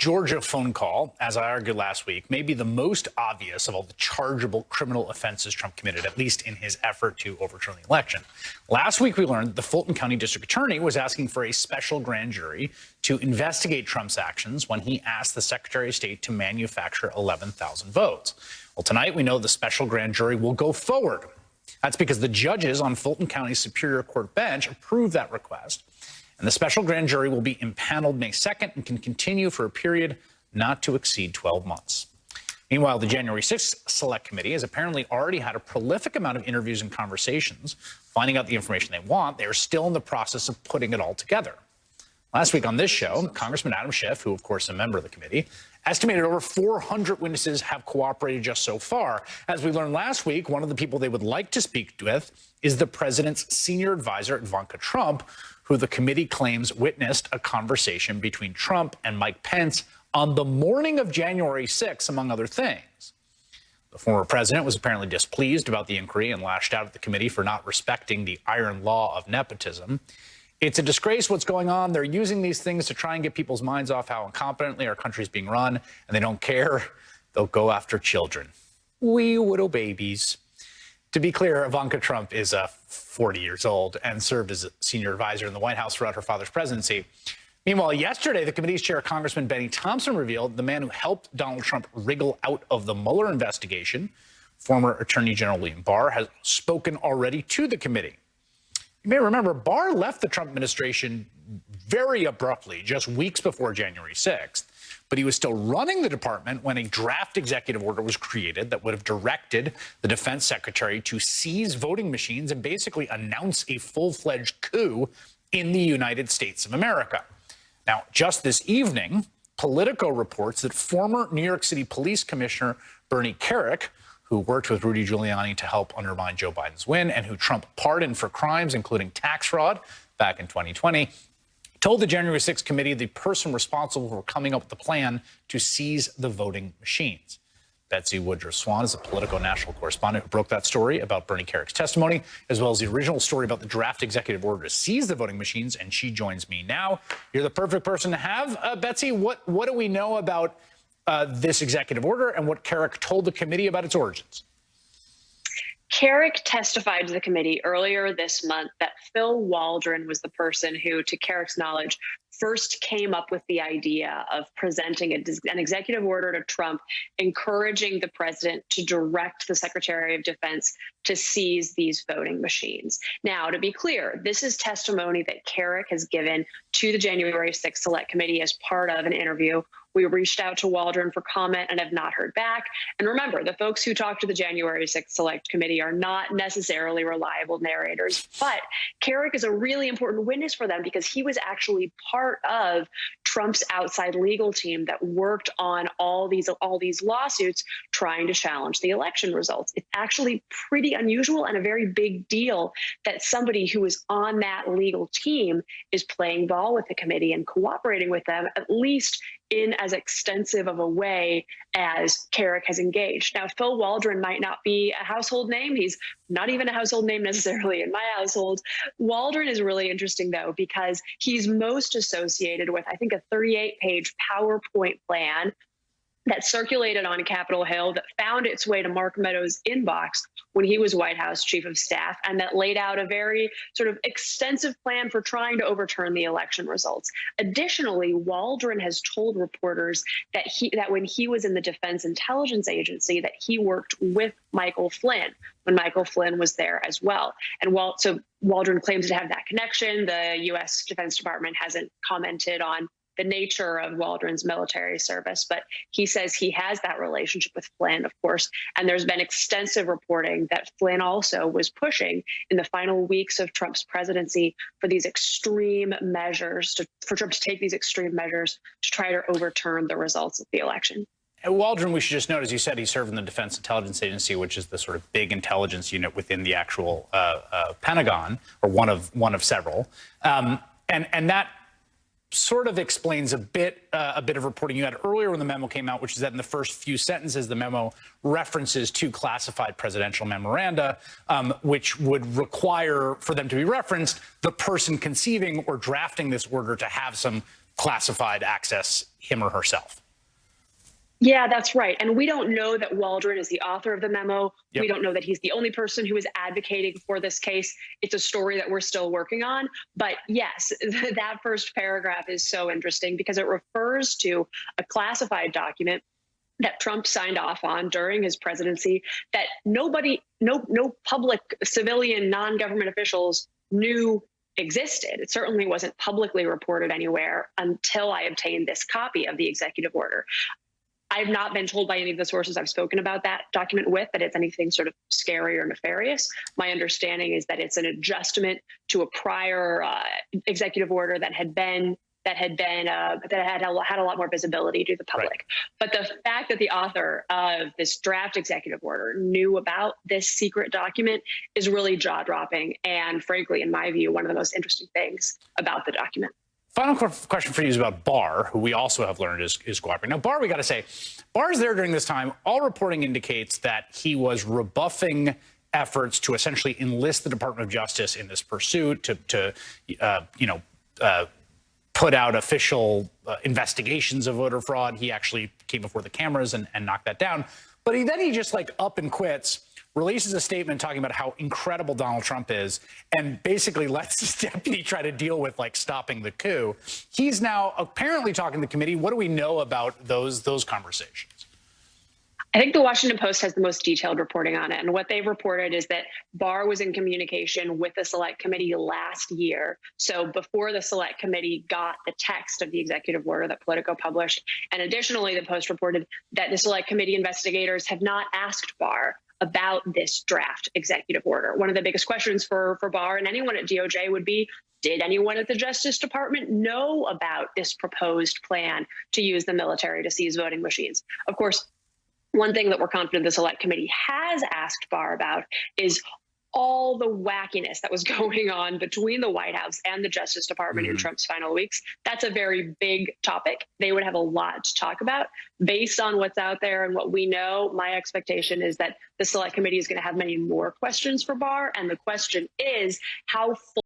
Georgia phone call, as I argued last week, may be the most obvious of all the chargeable criminal offenses Trump committed, at least in his effort to overturn the election. Last week, we learned the Fulton County District Attorney was asking for a special grand jury to investigate Trump's actions when he asked the Secretary of State to manufacture 11,000 votes. Well, tonight, we know the special grand jury will go forward. That's because the judges on Fulton County's Superior Court bench approved that request. And the special grand jury will be impaneled May 2nd and can continue for a period not to exceed 12 months. Meanwhile, the January 6th Select Committee has apparently already had a prolific amount of interviews and conversations, finding out the information they want. They are still in the process of putting it all together. Last week on this show, Congressman Adam Schiff, who of course is a member of the committee, estimated over 400 witnesses have cooperated just so far. As we learned last week, one of the people they would like to speak with is the president's senior advisor, Ivanka Trump, who the committee claims witnessed a conversation between Trump and Mike Pence on the morning of January 6th, among other things. The former president was apparently displeased about the inquiry and lashed out at the committee for not respecting the iron law of nepotism. It's a disgrace what's going on. They're using these things to try and get people's minds off how incompetently our country is being run, and they don't care. They'll go after children. Wee little babies. To be clear, Ivanka Trump is 40 years old and served as a senior advisor in the White House throughout her father's presidency. Meanwhile, yesterday, the committee's chair, Congressman Benny Thompson, revealed the man who helped Donald Trump wriggle out of the Mueller investigation, former Attorney General William Barr, has spoken already to the committee. You may remember Barr left the Trump administration very abruptly, just weeks before January 6th. But he was still running the department when a draft executive order was created that would have directed the defense secretary to seize voting machines and basically announce a full-fledged coup in the United States of America. Now, just this evening, Politico reports that former New York City Police Commissioner Bernie Kerik, who worked with Rudy Giuliani to help undermine Joe Biden's win and who Trump pardoned for crimes, including tax fraud, back in 2020, told the January 6th committee the person responsible for coming up with the plan to seize the voting machines. Betsy Woodruff-Swan is a Politico national correspondent who broke that story about Bernie Kerik's testimony, as well as the original story about the draft executive order to seize the voting machines, and she joins me now. You're the perfect person to have. Betsy, what do we know about this executive order and what Kerik told the committee about its origins? Kerik testified to the committee earlier this month that Phil Waldron was the person who, to Kerik's knowledge, first came up with the idea of presenting an executive order to Trump, encouraging the president to direct the Secretary of Defense to seize these voting machines. Now, to be clear, this is testimony that Kerik has given to the January 6th Select Committee as part of an interview. We reached out to Waldron for comment and have not heard back. And remember, the folks who talked to the January 6th Select Committee are not necessarily reliable narrators. But Kerik is a really important witness for them because he was actually part of Trump's outside legal team that worked on all these lawsuits trying to challenge the election results. It's actually pretty unusual and a very big deal that somebody who is on that legal team is playing ball with the committee and cooperating with them, at least in as extensive of a way as Kerik has engaged. Now, Phil Waldron might not be a household name. He's not even a household name necessarily in my household. Waldron is really interesting, though, because he's most associated with, I think, a 38-page PowerPoint plan that circulated on Capitol Hill that found its way to Mark Meadows' inbox when he was White House Chief of Staff, and that laid out a very sort of extensive plan for trying to overturn the election results. Additionally, Waldron has told reporters that when he was in the Defense Intelligence Agency, that he worked with Michael Flynn when Michael Flynn was there as well. And so Waldron claims to have that connection. The U.S. Defense Department hasn't commented on the nature of Waldron's military service, but he says he has that relationship with Flynn, of course, and there's been extensive reporting that Flynn also was pushing in the final weeks of Trump's presidency for these extreme measures, for Trump to take these extreme measures to try to overturn the results of the election. Waldron, we should just note, as you said, he served in the Defense Intelligence Agency, which is the sort of big intelligence unit within the actual Pentagon, or one of several, and that sort of explains a bit of reporting you had earlier when the memo came out, which is that in the first few sentences, the memo references two classified presidential memoranda, which would require for them to be referenced the person conceiving or drafting this order to have some classified access him or herself. Yeah, that's right. And we don't know that Waldron is the author of the memo. Yep. We don't know that he's the only person who is advocating for this case. It's a story that we're still working on. But yes, that first paragraph is so interesting because it refers to a classified document that Trump signed off on during his presidency that no public, civilian, non-government officials knew existed. It certainly wasn't publicly reported anywhere until I obtained this copy of the executive order. I've not been told by any of the sources I've spoken about that document with that it's anything sort of scary or nefarious. My understanding is that it's an adjustment to a prior executive order that had had a lot more visibility to the public. Right. But the fact that the author of this draft executive order knew about this secret document is really jaw-dropping and, frankly, in my view, one of the most interesting things about the document. Final question for you is about Barr, who we also have learned is cooperating. Now, Barr, we got to say, Barr's there during this time. All reporting indicates that he was rebuffing efforts to essentially enlist the Department of Justice in this pursuit to put out official investigations of voter fraud. He actually came before the cameras and knocked that down. But then he just like up and quits, releases a statement talking about how incredible Donald Trump is, and basically lets his deputy try to deal with like stopping the coup. He's now apparently talking to the committee. What do we know about those conversations? I think the Washington Post has the most detailed reporting on it. And what they've reported is that Barr was in communication with the Select Committee last year. So before the Select Committee got the text of the executive order that Politico published. And additionally, the Post reported that the Select Committee investigators have not asked Barr about this draft executive order. One of the biggest questions for Barr and anyone at DOJ would be, did anyone at the Justice Department know about this proposed plan to use the military to seize voting machines? Of course, one thing that we're confident the Select Committee has asked Barr about is all the wackiness that was going on between the White House and the Justice Department in Trump's final weeks. That's a very big topic. They would have a lot to talk about. Based on what's out there and what we know, my expectation is that the Select Committee is going to have many more questions for Barr. And the question is, how